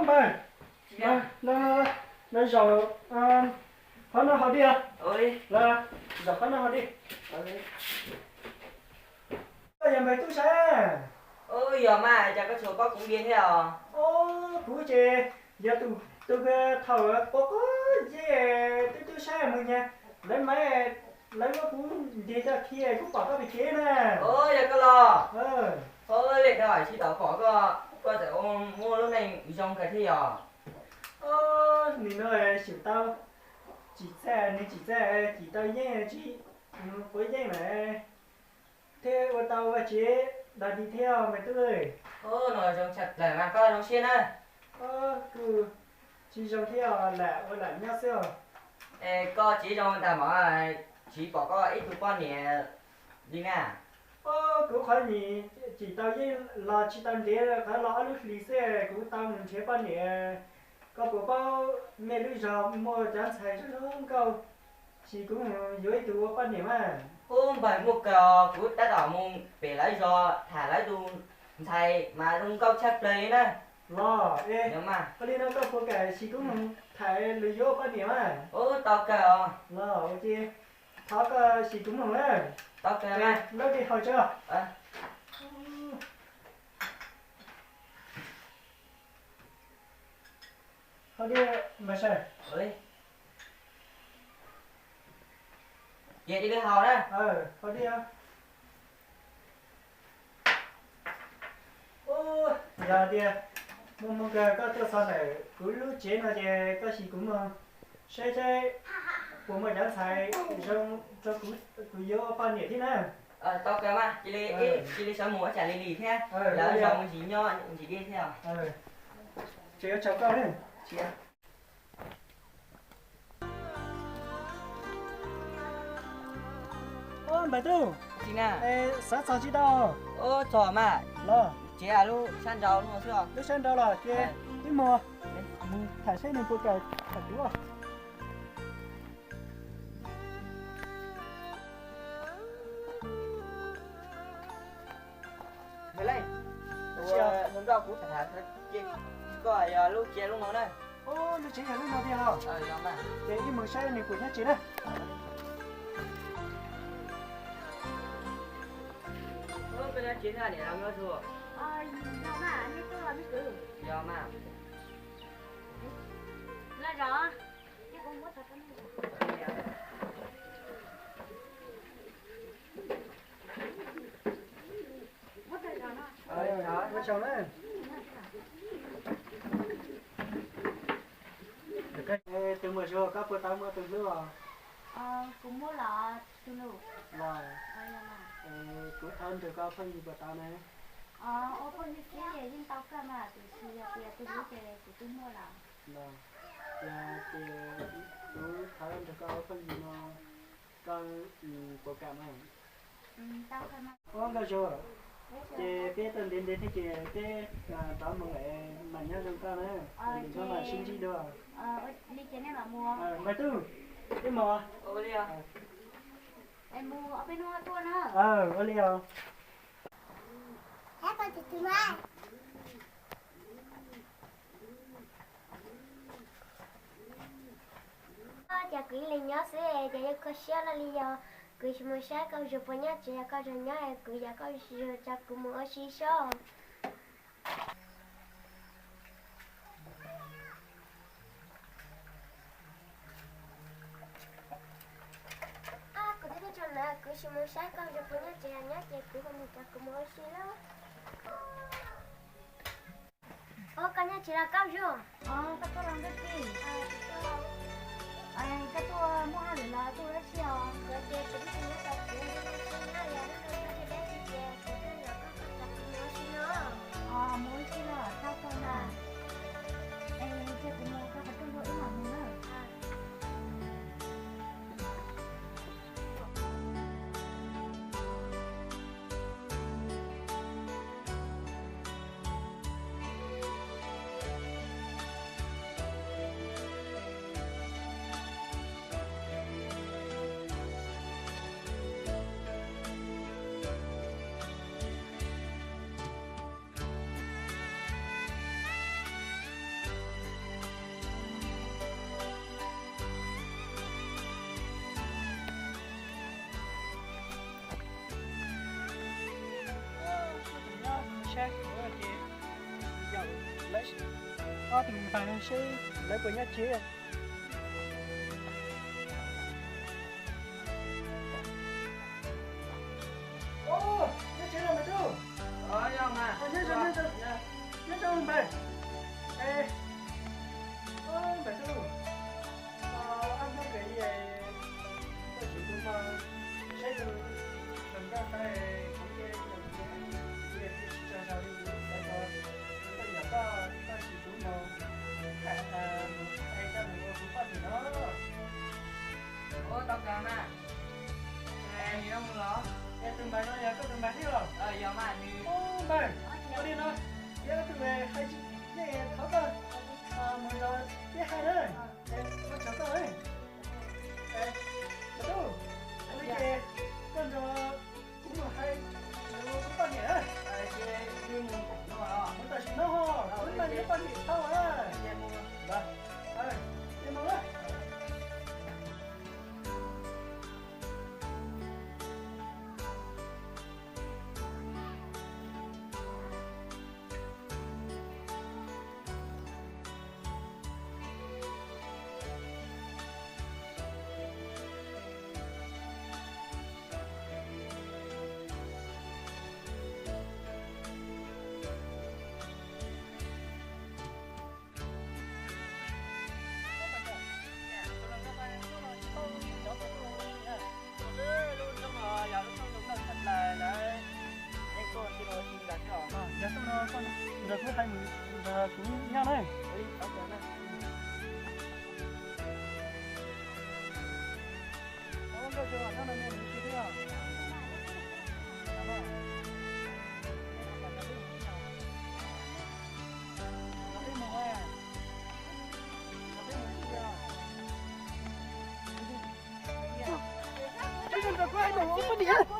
mày. Nó rồi khó nó họ đi à? Ơi. Là giờ khó nó họ đi. Bây giờ mày tu xe. Ôi giờ mà chắc cái số có cũng điên thế à? Ô, cú chê. Giờ tôi cái thầu có gì tôi xe mày nha. Lấy máy lấy cái cú đi ra kia cú bỏ cái kia nè. Ôi giờ có lo. Ờ. Ôi để hỏi chị tao có thể mua lúc này trong cái gì à? Mình nói chịu tao chỉ xe chỉ tao nhé chỉ với nhé này. Thế ô tao và chị đã đi theo mày tư ơi. Nói trong chặt lại mà coi trong xiên á. Cứ chỉ trong theo là ô là nhau xưa. Ê, có chỉ trong ta mà chỉ bỏ có ít quan nhẹ đi nè. Cứ khỏi nhỉ chỉ tao với là chỉ tao để phải lo lúc lì xe cũng tao mình chế ban nhẹ. Có bộ bao mẹ lúc giờ mua chán xài cho nó không câu. Chỉ cũng dưới tụ ban nhẹ mà. Hôm bài một cái cũng đã đảo mông để lấy do thả lấy đồ thầy mà không câu chắc đấy nè. Lo, Nhớ mà. có liên nó có phố cái chỉ cũng thải lười vô ban nhẹ mà. Tao kêu. Lo, ok. Thọ cái chỉ cũng không đấy. Tao kêu mà. Nó đi hỏi chưa? Họ đi mà sao? Ơi. Về đi cái hò đó. Họ đi à? Giờ đi một cái có tiêu sản này cứ lúc chế nó thì có gì cũng sẽ của mình đã xài trong cho cứ vô bao nhiêu thế nào? Tao kêu mà chị đi sao mua trả lì thế. Là dòng chỉ nho chỉ đi theo. Chị cháu con đấy. Chị à? Mày tu. Chị nè. Sáng sáng chị đâu? Trò mà. Lo. Chị à lúc san rau luôn chưa? Lúc sáng đâu là chị đi mua. Thải xe này của cái thật đúng không? Mày lấy. Hôm đó cũng thả chị. Có lúc chị lúc nào đây? Lúc chị lúc nào đi hả? Dạ mà. Để đi mua xe này của nhà chị đây. Bây giờ chị ra để làm nữa chưa? Dạ mà, anh tôi làm cái gì? Dạ mà. Là rõ. Cái con bút thật cái này. Bút thật rõ nó. Đó, nó chồng đấy. Được cái từ mưa rồi các bữa tao mưa từ lúc rồi. Cũng muốn là từ lúc. Rồi. Dạ mà. Cứ thân từ cao phân gì bữa tao này. Ô con đi kia để nhưng tao cơ mà từ xưa kia từ lúc kia của tôi mua là. Rồi. Và thì cứ thân từ cao phân gì nó con của cảm ơn. Tao cơ mà. Con đâu rồi. Chị biết tên đến thế chị cái tao mong lại mà nhớ trong tao này. Đừng có mà xin chi được. Đi trên này mà mua. Mày tư. Đi mua. Đi à? Em mua ở bên hoa tôi nữa. Ở liều. Hãy con từ mai. Chả cứ lên nhớ sẽ để có xe là lý do cứ chỉ muốn xe câu chụp nhá chỉ là câu chụp nhá cứ giờ câu chụp chắc cũng muốn xí xó. Cứ thế cho nó cứ chỉ muốn xe câu chụp nhá chỉ là nhá chỉ cứ không chắc cũng muốn xí đó. Cái nhá chỉ là câu chụp. Cái tôi làm cái gì? Cái tôi mua hàng là tôi đã xíu. Rồi chị cũng xin nó tập chuyện nó là nó đưa cho chị bé chị chè. Tôi là có tập mua xin nó. Mua xin nó sao thôi mà. Chị cũng mua cái tôi mua mà nữa. thì mình phải sẽ lấy của nhá chế ô nhá chế là mày đâu nhưng mà nhá cho mày ê ô mày đâu ăn nó cái gì tôi chỉ muốn mà sẽ được đừng ra tay cũng cái việc cho sao đi tại sao bây giờ ta chỉ muốn mà hay cho mình cũng phát thì nó ô tao cầm à em gì đâu muốn lo em từng bài nó giờ có từng bài đi rồi giờ mà đi ô bài có đi nó giờ từng bài hay chứ này tháo cơ mình rồi cái hai đấy em có chở cơ ấy em bắt đầu em đi con cho cũng là hay nó cũng phát nhỉ ai kia đi mua cục nó muốn ta chỉ nó ho muốn mà nhớ phát nhỉ sao à em mua vâng em mong á giờ xong rồi con giờ cứ hai mình giờ cũng nhau đấy bây giờ nó là mình chỉ đi à Hãy subscribe cho kênh Ghiền Mì Gõ để không bỏ lỡ những video hấp dẫn.